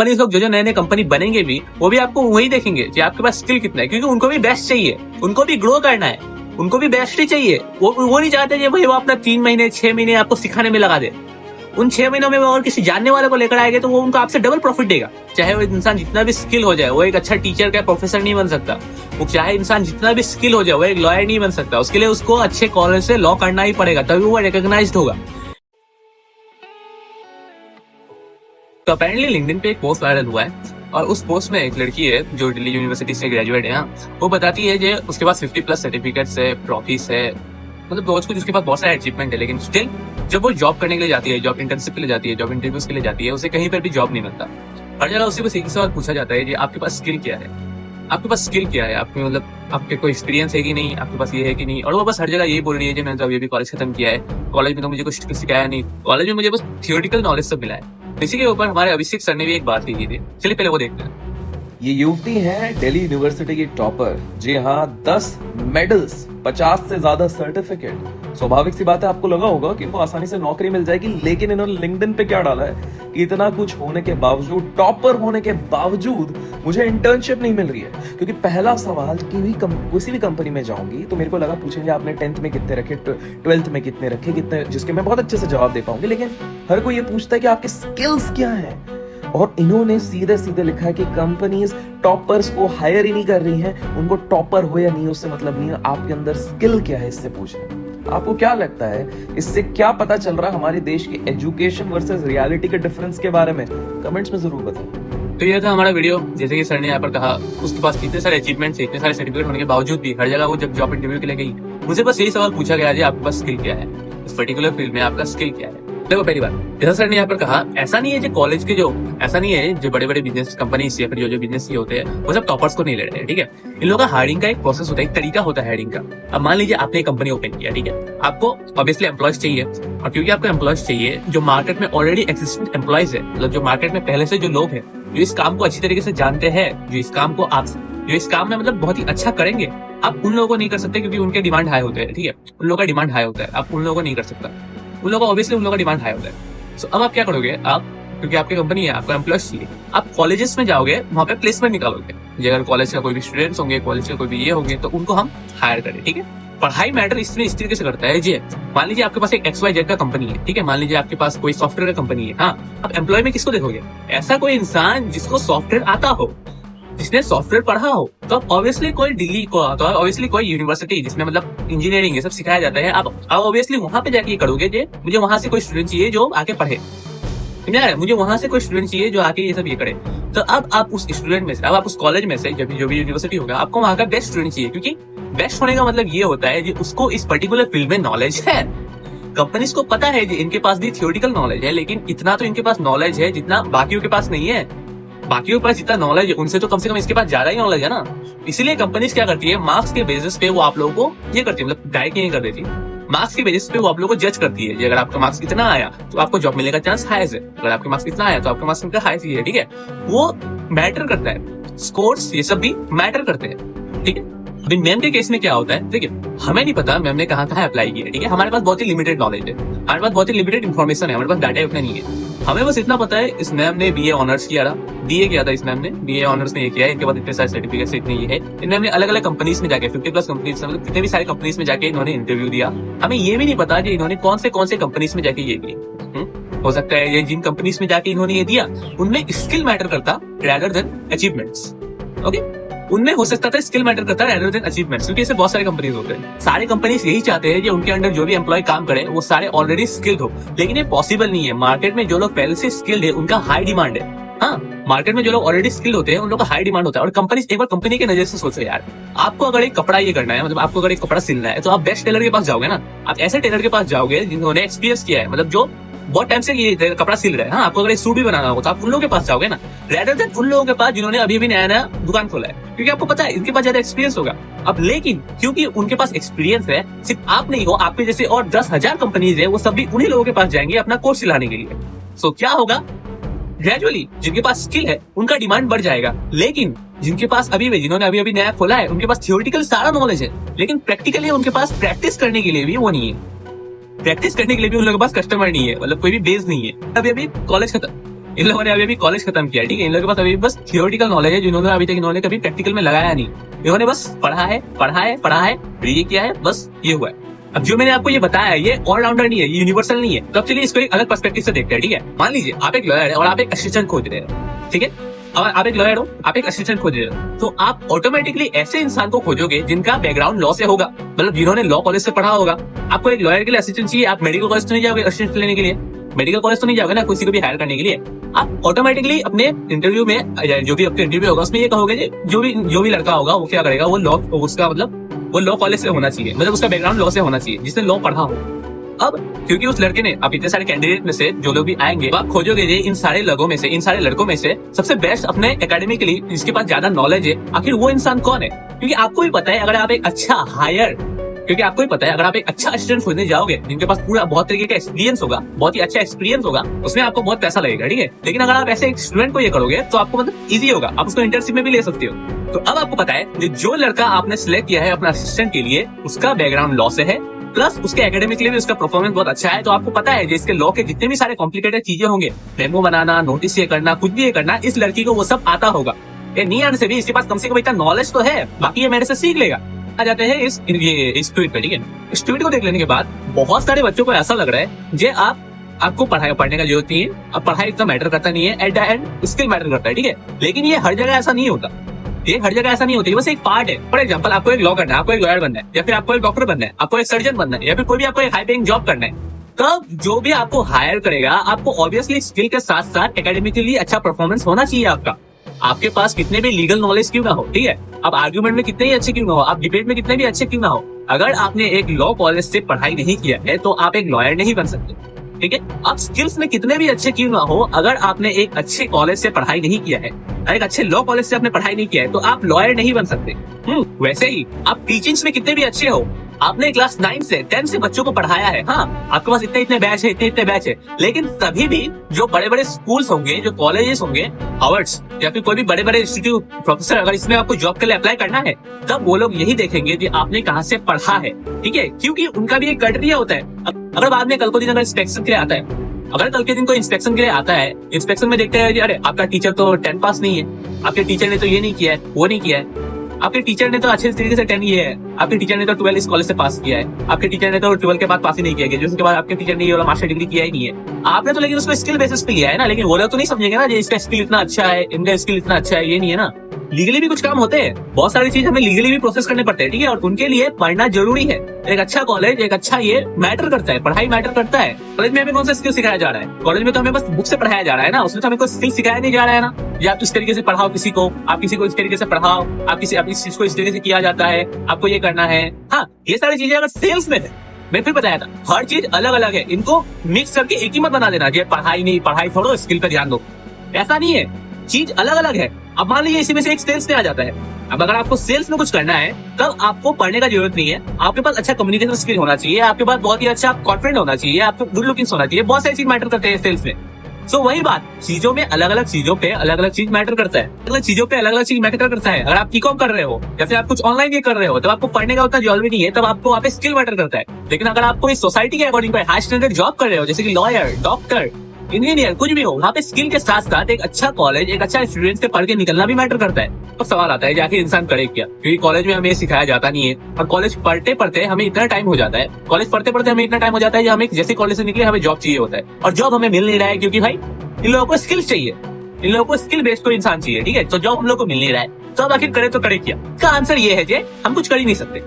Company लोग जो नए नए कंपनी बनेंगे भी, वो भी आपको वही देखेंगे कि आपके पास स्किल कितना है, क्योंकि उनको भी बेस्ट चाहिए, उनको भी ग्रो करना है, उनको भी बेस्ट ही चाहिए। वो नहीं चाहते कि भाई वो अपना 3 महीने 6 महीने आपको सिखाने में लगा दे। उन 6 महीनों में वो और किसी जानने वाले को लेकर आएंगे तो वो उनको आपसे डबल प्रॉफिट देगा। चाहे वो इंसान जितना भी स्किल हो जाए, वो एक अच्छा टीचर का प्रोफेसर नहीं बन सकता। वो चाहे इंसान जितना भी स्किल हो जाए, वो एक लॉयर नहीं बन सकता। उसके लिए उसको अच्छे कॉलेज से लॉ करना ही पड़ेगा, तभी वो रिकॉग्नाइज्ड होगा। तो अपेरेंटली लिंक्डइन पे एक पोस्ट वायरल हुआ है और उस पोस्ट में एक लड़की है जो दिल्ली यूनिवर्सिटी से ग्रेजुएट है। वो बताती है कि उसके पास 50+ सर्टिफिकेट्स है, ट्रॉफीज है, मतलब बहुत कुछ उसके पास बहुत सारे अचीवमेंट है, लेकिन स्टिल जब वो जॉब करने के लिए जाती है, जॉब इंटर्नशिप के लिए जाती है, जॉब इंटरव्यूज के लिए जाती है, उसे कहीं पर भी जॉब नहीं मिलता। हर जगह उसी को एक सवाल पूछा जाता है कि आपके पास स्किल क्या है, आपके पास स्किल क्या है, आपके मतलब आपके कोई एक्सपीरियंस है कि नहीं, आपके पास ये है कि नहीं। और वो बस हर जगह यही बोल रही है कि मैंने तो अभी कॉलेज खत्म किया है, कॉलेज में तो मुझे कुछ सिखाया नहीं, कॉलेज में मुझे बस थियोरेटिकल नॉलेज सब मिला है। इसी के ऊपर हमारे अभिषेक सर ने भी एक बात की थी, चलिए पहले वो देखते हैं। ये युवती है दिल्ली यूनिवर्सिटी की टॉपर। जी हाँ, 10 मेडल्स, 50 से ज्यादा सर्टिफिकेट। स्वाभाविक सी बात है, आपको लगा होगा कि इनको आसानी से नौकरी मिल जाएगी, लेकिन इन्होंने लिंक्डइन पे क्या डाला है कि इतना कुछ होने के बावजूद, टॉपर होने के बावजूद मुझे इंटर्नशिप नहीं मिल रही है। क्योंकि पहला सवाल किसी भी कंपनी में जाऊंगी तो मेरे को लगा पूछेंगे आपने 10th में कितने रखे, 12th में कितने रखे, कितने, जिसके मैं बहुत अच्छे से जवाब दे पाऊंगी। लेकिन हर कोई ये पूछता है कि आपके स्किल्स क्या है। और इन्होंने सीधे सीधे लिखा है कि कंपनीज टॉपर्स को हायर ही नहीं कर रही हैं, उनको टॉपर हो या नहीं उससे मतलब नहीं है, आपके अंदर स्किल क्या है इससे पूछ रहे हैं। आपको क्या लगता है इससे क्या पता चल रहा है हमारे देश की एजुकेशन वर्सेस रियलिटी के डिफरेंस के बारे में? कमेंट्स में जरूर बताएं। तो ये था हमारा वीडियो। जैसे कि सर ने यहाँ पर कहा, उसके पास इतने सारे अचीवमेंट्स है, इतने सारे सर्टिफिकेट होने के बावजूद भी हर जगह वो जब जॉब इंटरव्यू के लिए गई, मुझे बस यही सवाल पूछा गया, आपके पास स्किल क्या है, इस पर्टिकुलर फील्ड में आपका स्किल क्या है। देखो पहली बात, जैसा सर ने यहाँ पर कहा, ऐसा नहीं है जो कॉलेज के ऐसा नहीं है जो बड़े बड़े बिजनेस कंपनीज या फिर जो बिजनेस होते हैं वो सब टॉपर्स को नहीं ले रहे हैं, ठीक है। इन लोगों का हायरिंग का एक प्रोसेस होता है, एक तरीका होता है हायरिंग का। अब मान लीजिए आपने एक कंपनी ओपन किया, ठीक है, आपको ऑब्वियसली एम्प्लॉयज चाहिए, और क्योंकि आपको एम्प्लॉयज चाहिए जो मार्केट में ऑलरेडी एक्सिस्टेंट एम्प्लॉयज है, मतलब जो मार्केट में पहले से जो लोग हैं, जो इस काम को अच्छी तरीके से जानते हैं, जो इस काम में मतलब बहुत ही अच्छा करेंगे, आप उन लोगों को नहीं कर सकते क्योंकि उनके डिमांड हाई होते हैं, ठीक है। उन लोगों का डिमांड हाई होता है, आप उन लोगों को नहीं कर सकता, उन लोगों का ऑब्वियसली उन लोगों का डिमांड हाई होता है। So, अब आप क्या करोगे, आप क्योंकि आपकी कंपनी है, आपको एम्प्लॉयज चाहिए, आप कॉलेजेस में जाओगे, वहां पे प्लेसमेंट निकालोगे। अगर कॉलेज का कोई भी स्टूडेंट्स होंगे, कॉलेज का कोई भी ये होंगे, तो उनको हम हायर करें, ठीक है। पढ़ाई मैटर इस तरीके से करता है जी। मान लीजिए आपके पास एक XYZ का कंपनी है, ठीक है, मान लीजिए आपके पास कोई सॉफ्टवेयर का कंपनी है। हाँ, आप एम्प्लॉय में किसको देखोगे? ऐसा कोई इंसान जिसको सॉफ्टवेयर आता हो, जिसने सॉफ्टवेयर पढ़ा हो। तो अब ऑब्वियसली कोई दिल्ली को, तो ऑब्वियसली कोई यूनिवर्सिटी जिसमें मतलब इंजीनियरिंग ये सब सिखाया जाता है, आप ऑब्वियसली वहां पे जाके ये करोगे जे मुझे वहां से कोई स्टूडेंट चाहिए जो आके पढ़े, मुझे वहां से कोई स्टूडेंट चाहिए जो आके ये सब ये करे। तो अब आप उस स्टूडेंट में से, अब आप उस कॉलेज में से, जो भी यूनिवर्सिटी होगा, आपको वहां का बेस्ट स्टूडेंट चाहिए, क्योंकि बेस्ट होने का मतलब ये होता है कि उसको इस पर्टिकुलर फील्ड में नॉलेज है। कंपनीज को पता है कि इनके पास भी थियोरेटिकल नॉलेज है, लेकिन इतना तो इनके पास नॉलेज है जितना बाकियों के पास नहीं है। बाकियों के पास जितना नॉलेज है उनसे तो कम से कम इसके पास ज्यादा ही नॉलेज है ना। इसीलिए कंपनीज क्या करती है, मार्क्स के बेसिस पे वो आप लोगों को ये करती है, मतलब डायरेक्ट नहीं कर देती, मार्क्स के बेसिस पे वो आप लोगों को जज करती है। अगर आपका मार्क्स इतना आया तो आपको जॉब मिलने का चांस हाईएस्ट है, अगर आपके मार्क्स इतना आया तो आपका मार्क्स हाईएस्ट है, ठीक है। वो मैटर करता है, स्कोर्स ये सब भी मैटर करते हैं, ठीक है। अभी मैम के केस में क्या होता है, ठीक है, हमें नहीं पता मैम ने कहाँ अप्लाई किया है, ठीक है। हमारे पास बहुत ही लिमिटेड नॉलेज है, हमारे पास बहुत ही लिमिटेड इन्फॉर्मेशन है, हमारे पास डाटा उतना नहीं है। हमें बस इतना पता है इस मैम ने BA ऑनर्स किया था, BA किया था इस मैम ने, BA ऑनर्स में ये किया है, इनके बाद इतने सारे सर्टिफिकेट से इतने ये है। इन मैम ने अलग अलग कंपनीज में जाके 50+ कंपनीज, मतलब कितने भी सारे कंपनीज में जाके इन्होंने इंटरव्यू दिया। हमें ये भी नहीं पता कि इन्होंने कौन से कंपनीज में जाके ये किया। हो सकता है ये जिन कंपनीज में जाके इन्होंने ये दिया उनमें स्किल मैटर करता रेदर देन अचीवमेंट्स, ओके। उनमें हो सकता था स्किल मैटर करता है रेदर देन अचीवमेंट्स, क्योंकि ऐसे बहुत सारे कंपनीज होते हैं। सारे कंपनीज यही चाहते हैं कि उनके अंडर जो भी एम्प्लॉय काम करे वो सारे ऑलरेडी स्किल्ड हो, लेकिन ये पॉसिबल नहीं है। मार्केट में जो लोग पहले से स्किल्ड है उनका हाई डिमांड है। हाँ, मार्केट में जो लोग ऑलरेडी स्किल्ड होते हैं उन लोगों का हाई डिमांड होता है। और कंपनी, एक बार कंपनी के नजर से सोचो यार, आपको अगर एक कपड़ा ये करना है, मतलब आपको अगर एक कपड़ा सिलना है, तो आप बेस्ट टेलर के पास जाओगे ना। आप ऐसे टेलर के पास जाओगे जिन्होंने एक्सपीरियंस किया है, मतलब जो बहुत टाइम से ये कपड़ा सिल रहा है। हाँ, आपको अगर सूट भी बनाना हो तो आप उन लोगों के पास जाओगे ना, रेदर देन उन लोगों के पास जिन्होंने अभी नया दुकान खोला है, क्योंकि आपको पता है इनके पास ज्यादा एक्सपीरियंस होगा। अब लेकिन क्योंकि उनके पास एक्सपीरियंस है, सिर्फ आप नहीं हो, आपके जैसे और 10,000 कंपनीज है, वो सब भी उन्हीं लोगों के पास जाएंगे अपना कोर्स सिलाने के लिए। सो क्या होगा, ग्रेजुअली जिनके पास स्किल है उनका डिमांड बढ़ जाएगा, लेकिन जिनके पास जिन्होंने अभी नया खोला है उनके पास थियोरेटिकल सारा नॉलेज है, लेकिन प्रैक्टिकली उनके पास प्रैक्टिस करने के लिए भी वो नहीं है। प्रैक्टिस करने के लिए भी उन लोगों के पास कस्टमर नहीं है, मतलब कोई भी बेस नहीं है। अभी कॉलेज खत्म, इन लोगों ने अभी कॉलेज खत्म किया, ठीक है। इन लोगों के पास अभी बस थियोरिटिकल नॉलेज है, जिन्होंने अभी तक इन्होंने कभी प्रैक्टिकल में लगाया नहीं। इन्होंने बस पढ़ा है, ये किया है, बस ये हुआ है। अब जो मैंने आपको ये बताया है, ये ऑलराउंडर नहीं है, ये यूनिवर्सल नहीं है। तो अब चलिए इसको एक अलग पर्सपेक्टिव से देखते हैं, ठीक है। मान लीजिए आप एक लॉयर है और आप एक असिस्टेंट खोज रहे हो, ठीक है। और आप एक लॉयर हो, आप एक असिस्टेंट खोज रहे हो, तो आप ऑटोमेटिकली ऐसे इंसान को खोजोगे जिनका बैकग्राउंड लॉ से होगा, मतलब जिन्होंने लॉ कॉलेज से पढ़ा होगा। आपको एक लॉयर के लिए असिस्टेंट चाहिए, आप मेडिकल कॉलेज तो नहीं जाओगे असिस्टेंट लेने के लिए, मेडिकल कॉलेज तो नहीं जाओगे ना किसी को भी हायर करने के लिए। आप ऑटोमेटिकली अपने इंटरव्यू में, जो भी आपका इंटरव्यू होगा उसमें ये कहोगे जो भी लड़का होगा वो क्या करेगा, वो लॉ, उसका मतलब वो लॉ कॉलेज से होना चाहिए, मतलब उसका बैकग्राउंड लॉ से होना चाहिए, जिसने लॉ पढ़ा हो। अब क्योंकि उस लड़के ने, आप इतने सारे कैंडिडेट में से जो लोग भी आएंगे, आप खोजोगे इन सारे लोगों में से, इन सारे लड़कों में से सबसे बेस्ट अपने एकेडमिकली जिसके पास ज्यादा नॉलेज है, आखिर वो इंसान कौन है। क्योंकि आपको भी पता है अगर आप एक अच्छा असिस्टेंट खोजने जाओगे जिनके पास पूरा बहुत तरीके का एक्सपीरियंस होगा, बहुत ही अच्छा एक्सपीरियंस होगा, उसमें आपको बहुत पैसा लगेगा, ठीक है। लेकिन अगर आप ऐसे एक स्टूडेंट को ये करोगे तो आपको मतलब इजी होगा, आप उसको इंटर्नशिप में भी ले सकते हो। तो अब आपको पता है जो लड़का आपने सिलेक्ट किया है अपना असिस्टेंट के लिए, उसका बैकग्राउंड लॉ से है, प्लस उसके एकेडमिकली भी उसका परफॉर्मेंस बहुत अच्छा है। तो आपको पता है जिसके लॉ के जितने भी सारे कॉम्प्लिकेटेड चीजें होंगे, मेमो बनाना, नोटिस ये करना, कुछ भी ये करना, इस लड़की को वो सब आता होगा। ये नहीं आने से भी इसके पास कम से कम इतना नॉलेज तो है, बाकी ये मेरे से सीख लेगा। आ जाते हैं इस ट्वीट पे, ठीक है। इस ट्वीट को देख लेने के बाद बहुत सारे बच्चों को ऐसा लग रहा है जे आपको पढ़ने का जरूरत नहीं है, अब पढ़ाई इतना मैटर करता नहीं है, at the end skill matter करता है, ठीक है। लेकिन ये हर जगह ऐसा नहीं होता, ये हर जगह ऐसा नहीं होती, बस एक पार्ट है। फॉर एग्जांपल, आपको एक लॉ करना है, आपको एक लॉयर बनना है, या फिर आपको एक डॉक्टर बनना है, आपको एक सर्जन बनना है, या फिर कोई भी आपको एक हाई पेइंग जॉब करना है, तब जो भी आपको हायर करेगा, आपको ऑब्वियसली स्किल के साथ साथ एकेडमिकली अच्छा परफॉर्मेंस होना चाहिए आपका। आपके पास कितने भी लीगल नॉलेज क्यों ना हो, ठीक है, आप आर्ग्यूमेंट में कितने ही अच्छे क्यों ना हो, आप डिबेट में कितने भी अच्छे क्यों ना हो, अगर आपने एक लॉ कॉलेज से पढ़ाई नहीं किया है तो आप एक लॉयर नहीं बन सकते, ठीक है। आप स्किल्स में कितने भी अच्छे क्यों ना हो, अगर आपने एक अच्छे कॉलेज से पढ़ाई नहीं किया है, एक अच्छे लॉ कॉलेज से आपने पढ़ाई नहीं किया है, तो आप लॉयर नहीं बन सकते। वैसे ही आप टीचिंग्स में कितने भी अच्छे हो, आपने क्लास 9 से 10 से बच्चों को पढ़ाया है, हाँ, आपके पास इतने बैच है, इतने बैच है, लेकिन तभी भी जो बड़े बड़े स्कूल्स होंगे, जो कॉलेजेस होंगे, हार्वर्ड्स या फिर कोई भी बड़े बड़े इंस्टीट्यूट, प्रोफेसर, अगर इसमें आपको जॉब के लिए अप्लाई करना है, तब वो लोग यही देखेंगे कि आपने कहाँ से पढ़ा है, ठीक है, क्योंकि उनका भी एक क्राइटेरिया होता है। अगर बाद में कल को दिन अगर इंस्पेक्शन के लिए आता है, अगर कल के दिन कोई इंस्पेक्शन के लिए आता है, इंस्पेक्शन में देखते हैं अरे आपका टीचर तो 10 पास नहीं है, आपके टीचर ने तो ये नहीं किया है, वो नहीं किया है, आपके टीचर ने तो अच्छे तरीके से 10 ये है, आपके टीचर ने तो 12 इस कॉलेज से पास किया है, आपके टीचर ने तो 12 के बाद पास ही नहीं किया है, जिसके बाद आपके टीचर ने ये वाला मास्टर डिग्री किया ही नहीं है। आपने तो लेकिन उसको स्किल बेसिस पे लिया है ना, लेकिन वो लोग तो नहीं समझेंगे ना, इसका स्किल इतना अच्छा है, इनका स्किल इतना अच्छा है, ये नहीं है ना। लीगली भी कुछ काम होते हैं, बहुत सारी चीज हमें लीगली भी प्रोसेस करने पड़ते हैं, ठीक है, और उनके लिए पढ़ना जरूरी है। एक अच्छा कॉलेज, एक अच्छा ये मैटर करता है, पढ़ाई मैटर करता है। कॉलेज में हमें कौन सा स्किल सिखाया जा रहा है, कॉलेज में तो हमें बस बुक से पढ़ाया जा रहा है ना, उसमें तो हमें कोई स्किल सिखाया नहीं जा रहा है ना। या आप इस तरीके से पढ़ाओ किसी को, आप किसी को इस तरीके से पढ़ाओ, आप इस चीज को इस तरीके से किया जाता है, आपको ये करना है। हाँ, ये सारी चीजें अगर सेल्स में है, मैं फिर बताया था, हर चीज अलग अलग है, इनको मिक्स करके एक ही मत बना देना, ये पढ़ाई नहीं, पढ़ाई छोड़ो, स्किल पे ध्यान दो, ऐसा नहीं है, चीज अलग अलग है। अब मान लीजिए इसी में से एक सेल्स में आ जाता है, अब अगर आपको सेल्स में कुछ करना है, तब आपको पढ़ने का जरूरत नहीं है, आपके पास अच्छा कम्युनिकेशन स्किल होना चाहिए, आपके पास बहुत ही अच्छा कॉन्फिडेंट होना चाहिए, आपको गुड लुकिंग होना चाहिए, बहुत सारी चीज मैटर करते हैं सेल्स में। सो वही बात, चीजों में अलग अलग चीजों पे अलग अलग चीज मैटर करता है, अलग चीजों पे अलग अलग चीज मैटर करता है। अगर आप बीकॉम कर रहे हो या फिर आप कुछ ऑनलाइन ये कर रहे हो, तब आपको पढ़ने का उतना जरूरी नहीं है, तब आपको वहाँ पे स्किल मैटर करता है। लेकिन अगर आपको इस सोसाइटी के अकॉर्डिंग हाई स्टैंडर्ड जॉब कर रहे हो, जैसे कि लॉयर, डॉक्टर, इंजीनियर, कुछ भी हो, वहाँ पे स्किल के साथ साथ एक अच्छा कॉलेज, एक अच्छा स्टूडेंट से पढ़ के निकलना भी मैटर करता है। तो सवाल आता है कि आखिर इंसान करे क्या, क्योंकि कॉलेज में हमें सिखाया जाता नहीं है, और कॉलेज पढ़ते पढ़ते हमें इतना टाइम हो जाता है, कॉलेज पढ़ते पढ़ते हमें इतना टाइम हो जाता है कि हमें जैसे कॉलेज से निकले हमें जॉब चाहिए होता है, और जॉब हमें मिल नहीं रहा है, क्योंकि भाई इन लोगों को स्किल्स चाहिए, इन लोगों को स्किल बेस्ड कोई इंसान चाहिए, ठीक है। तो जॉब हम लोग को मिल नहीं रहा है, तो अब आखिर करे तो करे क्या। इसका आंसर ये है कि हम कुछ कर ही नहीं सकते।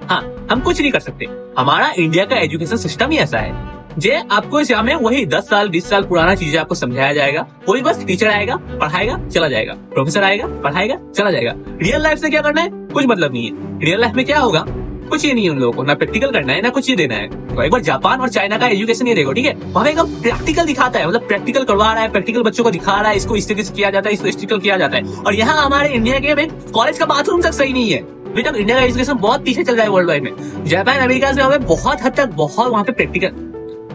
हाँ, हम कुछ नहीं कर सकते, हमारा इंडिया का एजुकेशन सिस्टम ही ऐसा है जे आपको इस में वही 10 साल 20 साल पुराना चीजें आपको समझाया जाएगा, कोई बस टीचर आएगा, पढ़ाएगा, चला जाएगा, प्रोफेसर आएगा, पढ़ाएगा, चला जाएगा। रियल लाइफ से क्या करना है, कुछ मतलब नहीं है। रियल लाइफ में क्या होगा, कुछ ये नहीं है, उन लोगों को ना प्रैक्टिकल करना है, ना कुछ ये देना है। तो एक बार जापान और चाइना का एजुकेशन ये देखो, ठीक है, वहां एकदम प्रैक्टिकल दिखाता है, मतलब प्रैक्टिकल करवा रहा है, प्रैक्टिकल बच्चों को दिखा रहा है, इसको इस तरीके से किया जाता है, इसको इस तरीके किया जाता है। और यहाँ हमारे इंडिया के कॉलेज का बाथरूम तक सही नहीं है, अभी तक इंडिया का एजुकेशन बहुत पीछे चल रहा है वर्ल्ड वाइड में। जापान अमेरिका से बहुत हद तक बहुत वहाँ पे प्रैक्टिकल,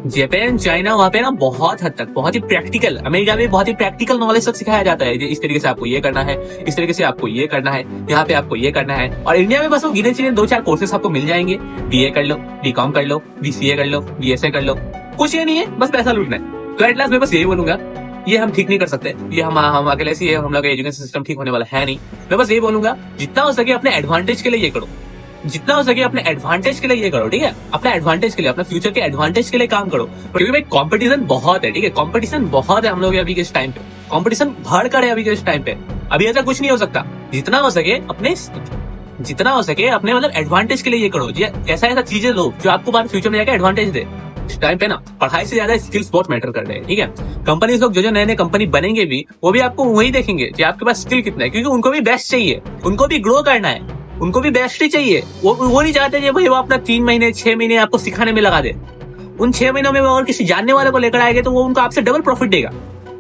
जापान चाइना वहाँ पे ना बहुत हद तक बहुत ही प्रैक्टिकल, अमेरिका में बहुत ही प्रैक्टिकल नॉलेज तक सिखाया जाता है, इस तरीके से आपको ये करना है, इस तरीके से आपको ये करना है, यहाँ पे आपको ये करना है। और इंडिया में बस वो गिने चुने 2-4 कोर्सेस आपको मिल जाएंगे, बीए कर लो, बीकॉम कर लो, बीसीए कर लो, बीएसए कर लो, कुछ ये नहीं है, बस पैसा लूटना है। तो एट लास्ट मैं बस यही बोलूंगा, ये हम ठीक नहीं कर सकते, ये हम अकेले से ये हम लोग का एजुकेशन सिस्टम ठीक होने वाला है नहीं। मैं बस ये बोलूंगा जितना हो सके अपने एडवांटेज के लिए ये करो, जितना हो सके अपने एडवांटेज के लिए ये करो, ठीक है, अपने एडवांटेज के लिए, अपने फ्यूचर के एडवांटेज के लिए काम करो। क्योंकि भाई कंपटीशन बहुत है, ठीक है, कंपटीशन बहुत है हम लोग अभी के इस टाइम पे, कंपटीशन भड़ कर है अभी के इस टाइम पे। अभी ऐसा कुछ नहीं हो सकता, जितना हो सके अपने मतलब एडवांटेज के लिए ये करो, ऐसा ऐसा चीजें लो जो आपको बाद फ्यूचर में जाकर एडवांटेज दे। इस टाइम पे ना पढ़ाई से ज्यादा स्किल्स बहुत मैटर कर रहे हैं, ठीक है। कंपनीज लोग जो नए नए कंपनी बनेंगे भी, वो भी आपको वही देखेंगे कि आपके पास स्किल कितना है, क्योंकि उनको भी बेस्ट चाहिए, उनको भी ग्रो करना है, उनको भी बेस्ट ही चाहिए। वो नहीं चाहते कि भाई वो अपना 3 महीने 6 महीने आपको सिखाने में लगा दे। उन 6 महीनों में वो अगर किसी जानने वाले को लेकर आएंगे तो वो उनको आपसे डबल प्रॉफिट देगा।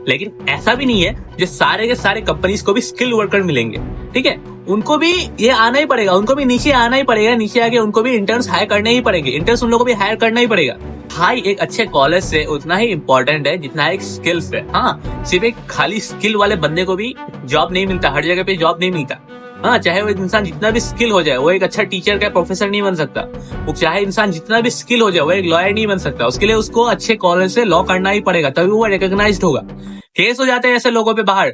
लेकिन ऐसा भी नहीं है जो सारे के सारे कंपनीज को भी स्किल वर्कर मिलेंगे, ठीक है, उनको भी ये आना ही पड़ेगा, उनको भी नीचे आना ही पड़ेगा, नीचे आके उनको भी इंटर्न्स हायर करने ही पड़ेंगे, इंटर्न्स उन लोगों को भी हायर करना ही पड़ेगा। हाई एक अच्छे कॉलेज से उतना ही इंपॉर्टेंट है जितना एक स्किल्स है। हाँ, सिर्फ एक खाली स्किल वाले बंदे को भी जॉब नहीं मिलता, हर जगह पे जॉब नहीं मिलता। हाँ, चाहे वो इंसान जितना भी स्किल हो जाए, वो एक अच्छा टीचर का प्रोफेसर नहीं बन सकता। वो चाहे इंसान जितना भी स्किल हो जाए, वो एक लॉयर नहीं बन सकता। उसके लिए उसको अच्छे कॉलेज से लॉ करना ही पड़ेगा, तभी वो रिकॉग्नाइज्ड होगा। केस हो जाते हैं ऐसे लोगों पे बाहर